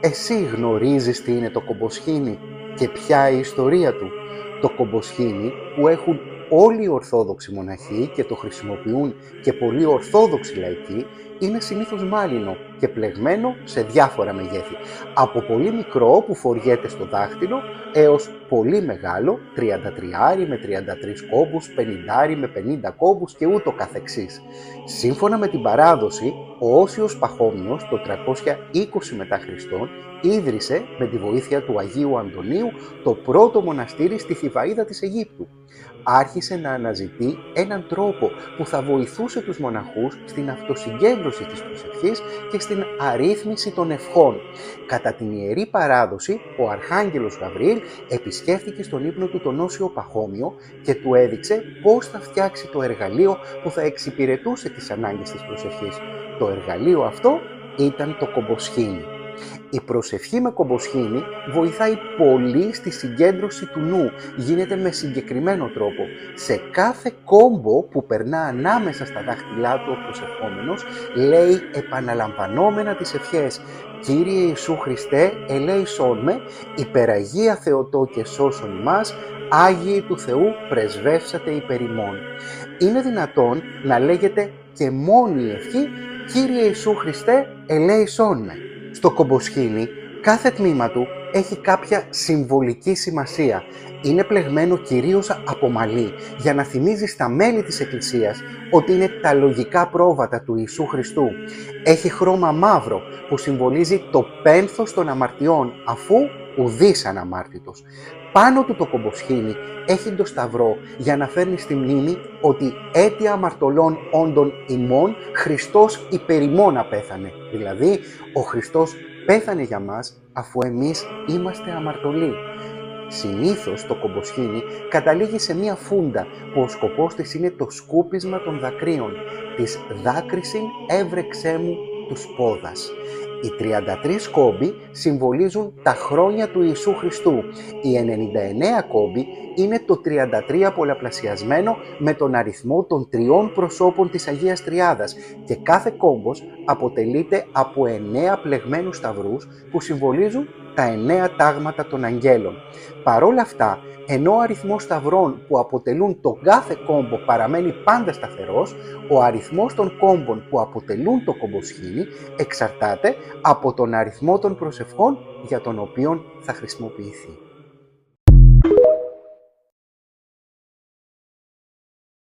Εσύ γνωρίζεις τι είναι το κομποσχήνι και ποια η ιστορία του? Το κομποσχήνι που έχουν όλοι οι Ορθόδοξοι μοναχοί και το χρησιμοποιούν και πολλοί Ορθόδοξοι λαϊκοί είναι συνήθως μάλινο και πλεγμένο σε διάφορα μεγέθη. Από πολύ μικρό που φοριέται στο δάχτυλο έως πολύ μεγάλο, 33 με 33 κόμπους, 50 με 50 κόμπους και ούτω καθεξής. Σύμφωνα με την παράδοση, ο Όσιος Παχώμιος το 320 μετά Χριστόν ίδρυσε με τη βοήθεια του Αγίου Αντωνίου το πρώτο μοναστήρι στη Θηβαΐδα της Αιγύπτου. Άρχισε να αναζητεί έναν τρόπο που θα βοηθούσε τους μοναχούς στην αυτοσυγκέντρωση της προσευχής και στην αρρύθμιση των ευχών. Κατά την Ιερή Παράδοση, ο Αρχάγγελος Γαβριήλ επισκέφθηκε στον ύπνο του τον Όσιο Παχώμιο και του έδειξε πώς θα φτιάξει το εργαλείο που θα εξυπηρετούσε τις ανάγκες της προσευχής. Το εργαλείο αυτό ήταν το κομποσχήνι. Η προσευχή με κομποσχήνι βοηθάει πολύ στη συγκέντρωση του νου. Γίνεται με συγκεκριμένο τρόπο. Σε κάθε κόμπο που περνά ανάμεσα στα δάχτυλά του ο προσευχόμενος, λέει επαναλαμβανόμενα τις ευχές «Κύριε Ιησού Χριστέ, ελέησόν με, υπεραγία Θεοτό και σώσον ημάς, Άγιοι του Θεού πρεσβεύσατε υπερ ημών». Είναι δυνατόν να λέγεται και μόνη η ευχή «Κύριε Ιησού Χριστέ, ελέησόν με». Στο κομποσχήνι, κάθε τμήμα του έχει κάποια συμβολική σημασία. Είναι πλεγμένο κυρίως από μαλλί, για να θυμίζει στα μέλη της Εκκλησίας ότι είναι τα λογικά πρόβατα του Ιησού Χριστού. Έχει χρώμα μαύρο, που συμβολίζει το πένθος των αμαρτιών, αφού ουδής αναμάρτητος. Πάνω του το κομποσχήνι έχει το σταυρό για να φέρνει στη μνήμη ότι αίτια αμαρτωλών όντων ημών Χριστός υπερ ημών απέθανε. Δηλαδή, ο Χριστός πέθανε για μας αφού εμείς είμαστε αμαρτωλοί. Συνήθως το κομποσχήνι καταλήγει σε μία φούντα που ο σκοπός της είναι το σκούπισμα των δακρύων, της «δάκρυσιν έβρεξέ μου τους πόδας». Οι 33 κόμποι συμβολίζουν τα χρόνια του Ιησού Χριστού. Οι 99 κόμποι είναι το 33 πολλαπλασιασμένο με τον αριθμό των τριών προσώπων της Αγίας Τριάδας και κάθε κόμπος αποτελείται από 9 πλεγμένους σταυρούς που συμβολίζουν τα 9 τάγματα των αγγέλων. Παρόλα αυτά, ενώ ο αριθμός σταυρών που αποτελούν τον κάθε κόμπο παραμένει πάντα σταθερός, ο αριθμός των κόμπων που αποτελούν το κομποσχήνι εξαρτάται από τον αριθμό των προσευχών για τον οποίο θα χρησιμοποιηθεί.